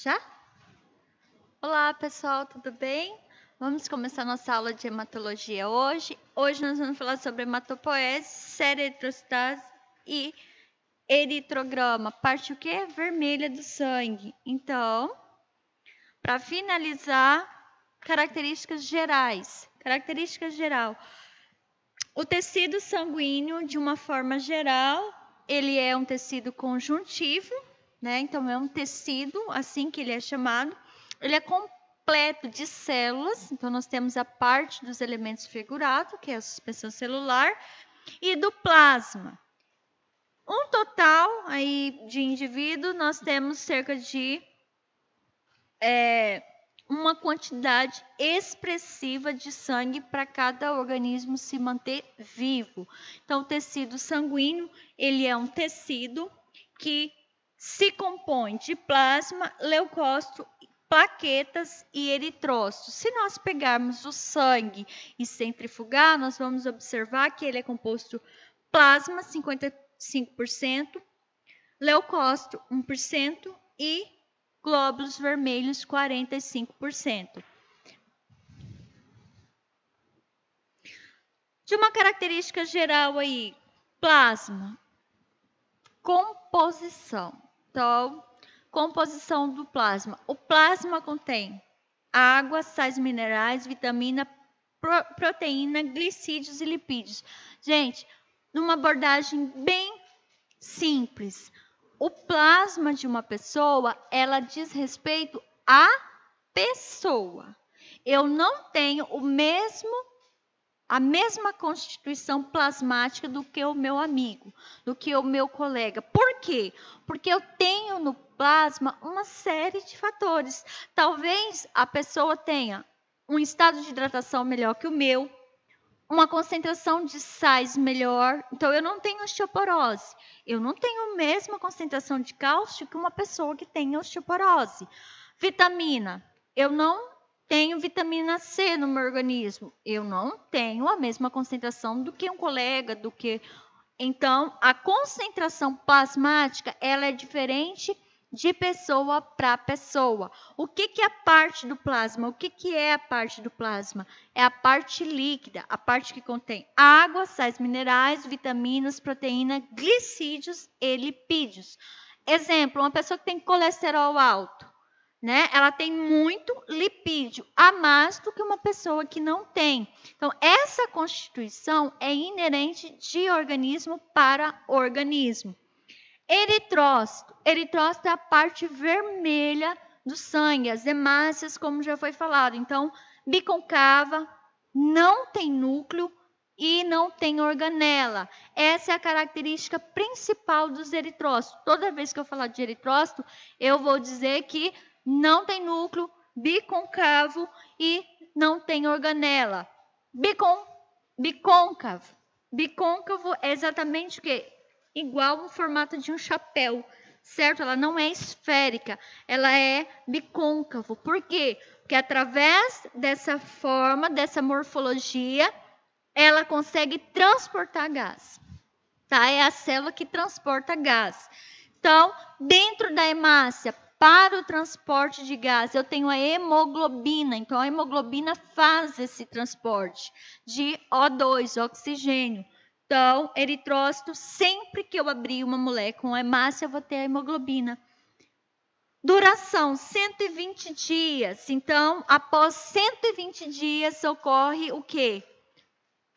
Já? Olá, pessoal, tudo bem? Vamos começar nossa aula de hematologia hoje. Hoje nós vamos falar sobre hematopoese, série eritrocitase e eritrograma, parte o quê? Vermelha do sangue. Então, para finalizar, características gerais. Característica geral. O tecido sanguíneo, de uma forma geral, ele é um tecido conjuntivo, né? Então, é um tecido, assim que ele é chamado. Ele é completo de células, então nós temos a parte dos elementos figurados, que é a suspensão celular, e do plasma. Um total aí de indivíduo, nós temos cerca de uma quantidade expressiva de sangue para cada organismo se manter vivo. Então, o tecido sanguíneo, ele é um tecido que se compõe de plasma, leucócito, plaquetas e eritrócitos. Se nós pegarmos o sangue e centrifugar, nós vamos observar que ele é composto plasma, 55%, leucócito, 1% e glóbulos vermelhos, 45%. De uma característica geral aí, plasma, composição. Então, composição do plasma. O plasma contém água, sais minerais, vitamina, proteína, glicídios e lipídios. Gente, numa abordagem bem simples, o plasma de uma pessoa, ela diz respeito à pessoa. Eu não tenho a mesma constituição plasmática do que o meu amigo, do que o meu colega. Por quê? Porque eu tenho no plasma uma série de fatores. Talvez a pessoa tenha um estado de hidratação melhor que o meu, uma concentração de sais melhor. Então, eu não tenho osteoporose. Eu não tenho a mesma concentração de cálcio que uma pessoa que tem osteoporose. Vitamina. Eu não tenho vitamina C no meu organismo. Eu não tenho a mesma concentração do que um colega, do que... Então, a concentração plasmática, ela é diferente de pessoa para pessoa. O que é a parte do plasma? O que é a parte do plasma? É a parte líquida, a parte que contém água, sais minerais, vitaminas, proteína, glicídios e lipídios. Exemplo, uma pessoa que tem colesterol alto, né? Ela tem muito lipídio, a mais do que uma pessoa que não tem. Então, essa constituição é inerente de organismo para organismo. Eritrócito. Eritrócito é a parte vermelha do sangue, as hemácias, como já foi falado. Então, biconcava, não tem núcleo e não tem organela. Essa é a característica principal dos eritrócitos. Toda vez que eu falar de eritrócito, eu vou dizer que não tem núcleo, biconcavo e não tem organela. Bicôncavo. Bicôncavo é exatamente o quê? Igual o formato de um chapéu, certo? Ela não é esférica, ela é bicôncavo. Por quê? Porque através dessa forma, dessa morfologia, ela consegue transportar gás, tá? É a célula que transporta gás. Então, dentro da hemácia, para o transporte de gás, eu tenho a hemoglobina. Então, a hemoglobina faz esse transporte de O2, oxigênio. Então, eritrócito, sempre que eu abrir uma molécula, hemácia, eu vou ter a hemoglobina. Duração, 120 dias. Então, após 120 dias, ocorre o quê?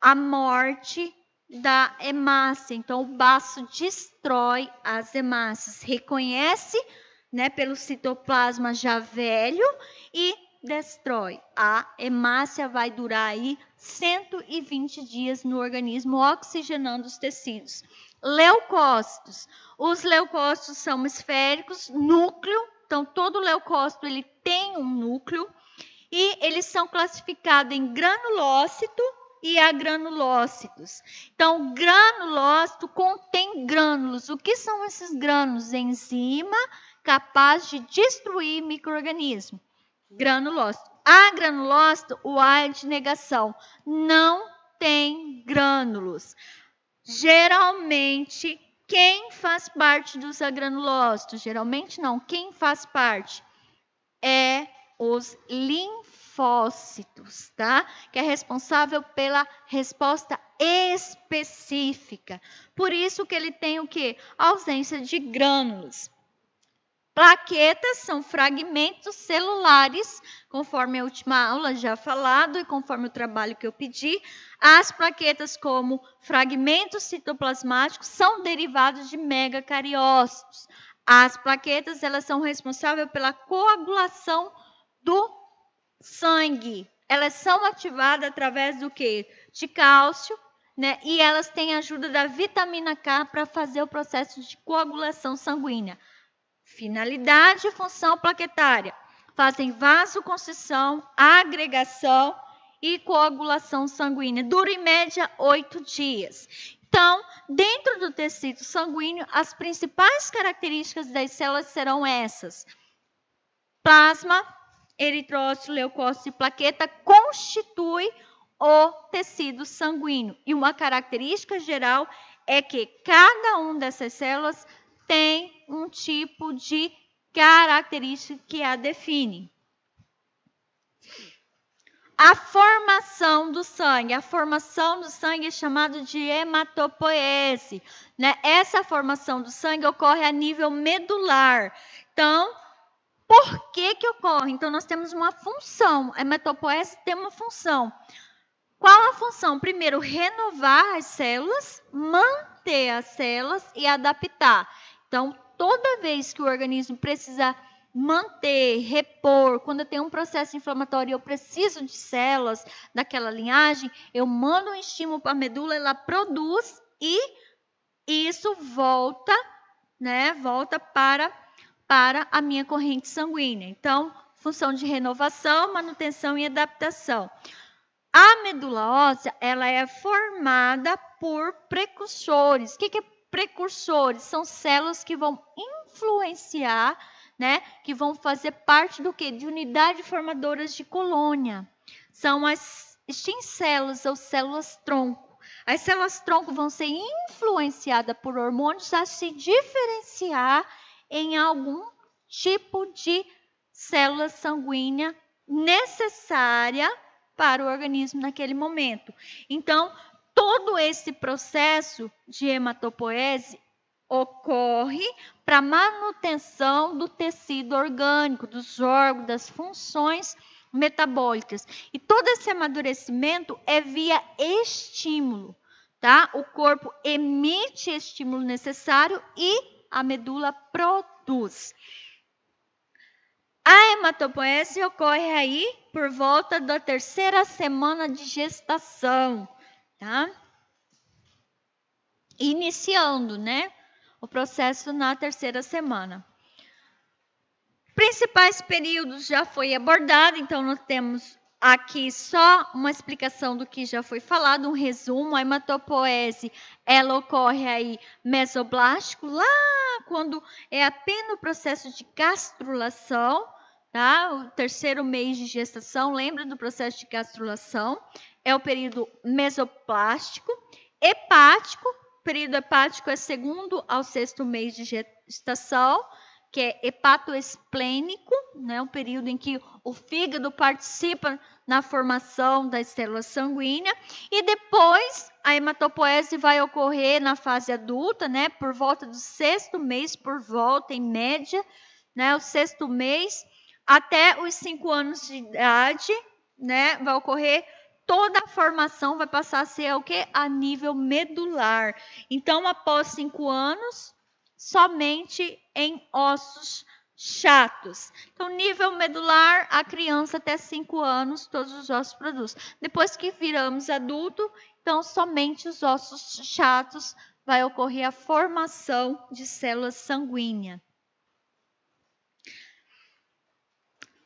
A morte da hemácia. Então, o baço destrói as hemácias. Reconhece, né, pelo citoplasma já velho e destrói. A hemácia vai durar aí 120 dias no organismo, oxigenando os tecidos. Leucócitos. Os leucócitos são esféricos, núcleo. Então, todo leucócito ele tem um núcleo e eles são classificados em granulócito e agranulócitos. Então, granulócito contém grânulos. O que são esses grânulos? Enzima capaz de destruir micro-organismo. Granulócito. Agranulócito, o A é de negação. Não tem grânulos. Geralmente, quem faz parte dos agranulócitos? Geralmente não. Quem faz parte? é os linfócitos, tá? Que é responsável pela resposta específica. Por isso que ele tem o quê? Ausência de grânulos. Plaquetas são fragmentos celulares, conforme a última aula já falado e conforme o trabalho que eu pedi. As plaquetas, como fragmentos citoplasmáticos, são derivados de megacariócitos. As plaquetas, elas são responsáveis pela coagulação do sangue. Elas são ativadas através do quê? De cálcio, né? E elas têm a ajuda da vitamina K para fazer o processo de coagulação sanguínea. Finalidade e função plaquetária. Fazem vasoconstrição, agregação e coagulação sanguínea. Dura em média 8 dias. Então, dentro do tecido sanguíneo, as principais características das células serão essas. Plasma, eritrócito, leucócito e plaqueta constituem o tecido sanguíneo. E uma característica geral é que cada uma dessas células tem um tipo de característica que a define. A formação do sangue. A formação do sangue é chamada de hematopoese, né? Essa formação do sangue ocorre a nível medular. Então, por que ocorre? Então, nós temos uma função. A hematopoese tem uma função. Qual a função? Primeiro, renovar as células, manter as células e adaptar. Então, toda vez que o organismo precisa manter, repor, quando eu tenho um processo inflamatório e eu preciso de células daquela linhagem, eu mando um estímulo para a medula, ela produz e isso volta, né? Volta para a minha corrente sanguínea. Então, função de renovação, manutenção e adaptação. A medula óssea, ela é formada por precursores. O que é precursores? São células que vão influenciar, né? Que vão fazer parte do quê? De unidades formadoras de colônia. São as stem-células ou células-tronco. As células-tronco vão ser influenciadas por hormônios a se diferenciar em algum tipo de célula sanguínea necessária para o organismo naquele momento. Então, todo esse processo de hematopoese ocorre para manutenção do tecido orgânico, dos órgãos, das funções metabólicas. E todo esse amadurecimento é via estímulo, tá? O corpo emite estímulo necessário e a medula produz. A hematopoese ocorre aí por volta da 3ª semana de gestação, tá? Iniciando, né? O processo na 3ª semana. Principais períodos já foi abordado, então nós temos aqui só uma explicação do que já foi falado, um resumo. A hematopoese, ela ocorre aí mesoblástico, lá quando é apenas o processo de gastrulação, tá? O 3º mês de gestação, lembra do processo de gastrulação? É o período mesoplástico. Hepático, o período hepático é 2º ao 6º mês de gestação, que é hepatoesplênico, né? Um período em que o fígado participa na formação das células sanguíneas. E depois, a hematopoese vai ocorrer na fase adulta, né? Por volta do 6º mês, por volta, em média, né? O 6º mês, até os 5 anos de idade, né? Vai ocorrer toda a formação, vai passar a ser o quê? A nível medular. Então, após 5 anos, somente em ossos chatos. Então, nível medular, a criança até 5 anos, todos os ossos produzem. Depois que viramos adulto, então somente os ossos chatos vai ocorrer a formação de células sanguíneas.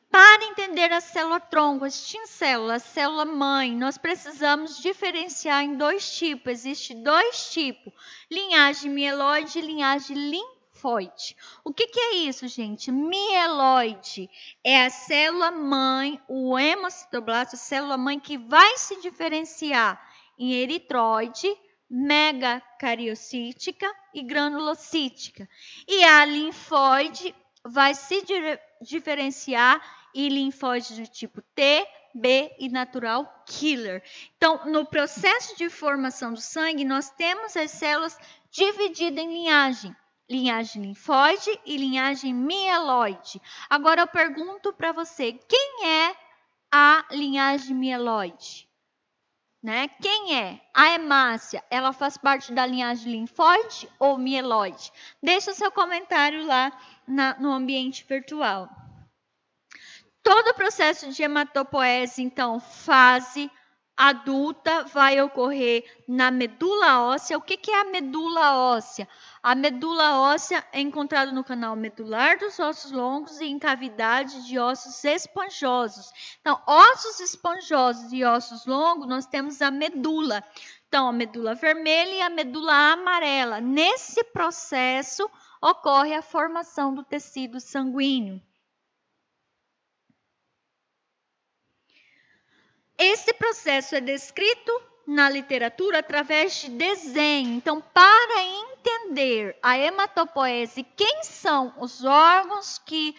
Para entender a célula-tronco, a célula, a célula-mãe, nós precisamos diferenciar em 2 tipos. Existem 2 tipos, linhagem mieloide e linhagem linfóide. O que é isso, gente? Mieloide é a célula-mãe, o hemocitoblasto, a célula-mãe que vai se diferenciar em eritróide, megacariocítica e granulocítica. E a linfóide vai se diferenciar e linfóide do tipo T, B e natural killer. Então, no processo de formação do sangue, nós temos as células divididas em linhagem. Linhagem linfóide e linhagem mieloide. Agora eu pergunto para você, quem é a linhagem mieloide? Né? Quem é? A hemácia, ela faz parte da linhagem linfóide ou mieloide? Deixa seu comentário lá no ambiente virtual. Todo o processo de hematopoese, então, fase adulta, vai ocorrer na medula óssea. O que é a medula óssea? A medula óssea é encontrada no canal medular dos ossos longos e em cavidade de ossos esponjosos. Então, ossos esponjosos e ossos longos, nós temos a medula. Então, a medula vermelha e a medula amarela. Nesse processo, ocorre a formação do tecido sanguíneo. Esse processo é descrito na literatura através de desenho. Então, para entender a hematopoese, quem são os órgãos que,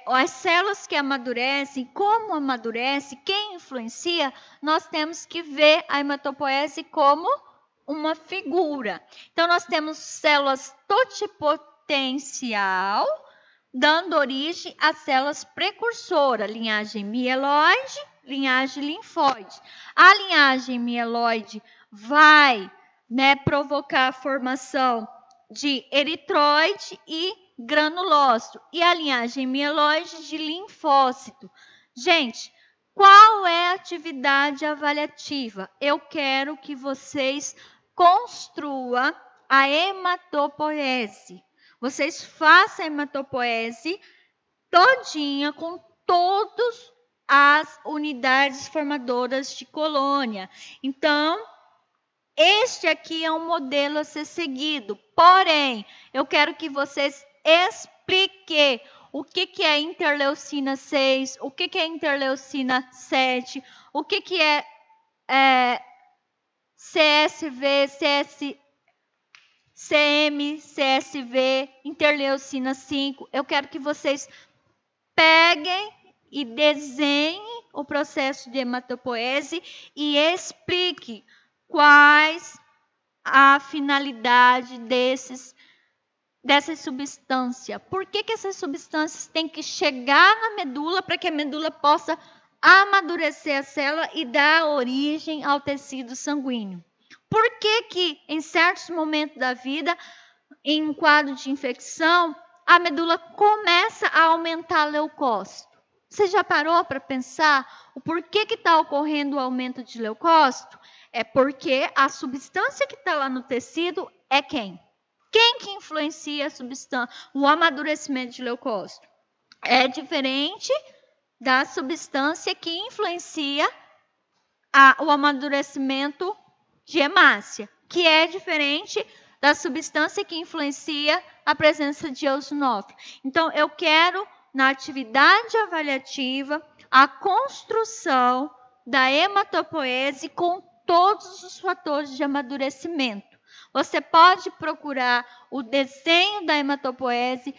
as células que amadurecem, como amadurece, quem influencia, nós temos que ver a hematopoese como uma figura. Então, nós temos células totipotencial, dando origem a células precursoras, linhagem mieloide, linhagem linfóide. A linhagem mieloide vai, provocar a formação de eritróide e granulócito. E a linhagem mieloide de linfócito. Gente, qual é a atividade avaliativa? Eu quero que vocês construam a hematopoese. Vocês façam a hematopoese todinha com todas as unidades formadoras de colônia. Então, este aqui é um modelo a ser seguido. Porém, eu quero que vocês expliquem o que é interleucina 6, o que é interleucina 7, o que é CSV, CM, CSV, interleucina 5. Eu quero que vocês peguem e desenhem o processo de hematopoese e explique quais a finalidade dessas substâncias. Por que essas substâncias têm que chegar na medula para que a medula possa amadurecer a célula e dar origem ao tecido sanguíneo? Por que em certos momentos da vida, em um quadro de infecção, a medula começa a aumentar leucócito? Você já parou para pensar o porquê está ocorrendo o aumento de leucócito? É porque a substância que está lá no tecido é quem? Quem que influencia a substância, o amadurecimento de leucócito? É diferente da substância que influencia o amadurecimento de hemácia, que é diferente da substância que influencia a presença de eosinófilo. Então, eu quero, na atividade avaliativa, a construção da hematopoese com todos os fatores de amadurecimento. Você pode procurar o desenho da hematopoese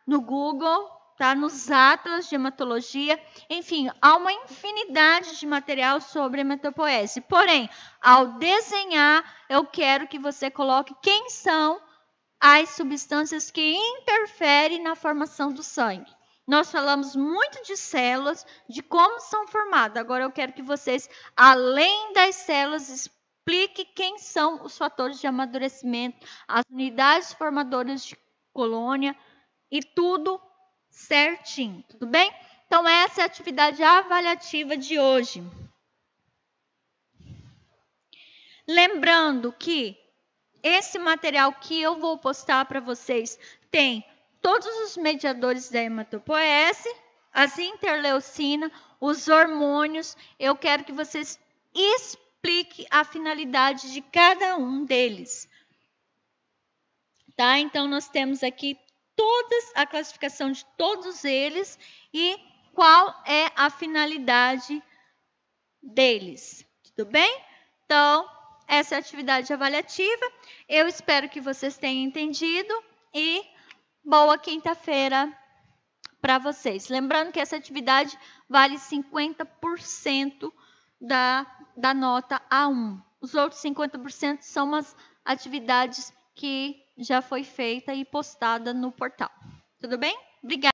no Google, tá? Nos atlas de hematologia. Enfim, há uma infinidade de material sobre hematopoese. Porém, ao desenhar, eu quero que você coloque quem são as substâncias que interferem na formação do sangue. Nós falamos muito de células, de como são formadas. Agora eu quero que vocês, além das células, expliquem quem são os fatores de amadurecimento, as unidades formadoras de colônia e tudo certinho, tudo bem? Então, essa é a atividade avaliativa de hoje. Lembrando que esse material que eu vou postar para vocês tem todos os mediadores da hematopoese, as interleucinas, os hormônios. Eu quero que vocês expliquem a finalidade de cada um deles. Tá? Então, nós temos aqui a classificação de todos eles e qual é a finalidade deles. Tudo bem? Então, essa é a atividade avaliativa. Eu espero que vocês tenham entendido e boa quinta-feira para vocês. Lembrando que essa atividade vale 50% da nota A1. Os outros 50% são umas atividades que já foi feita e postada no portal. Tudo bem? Obrigada.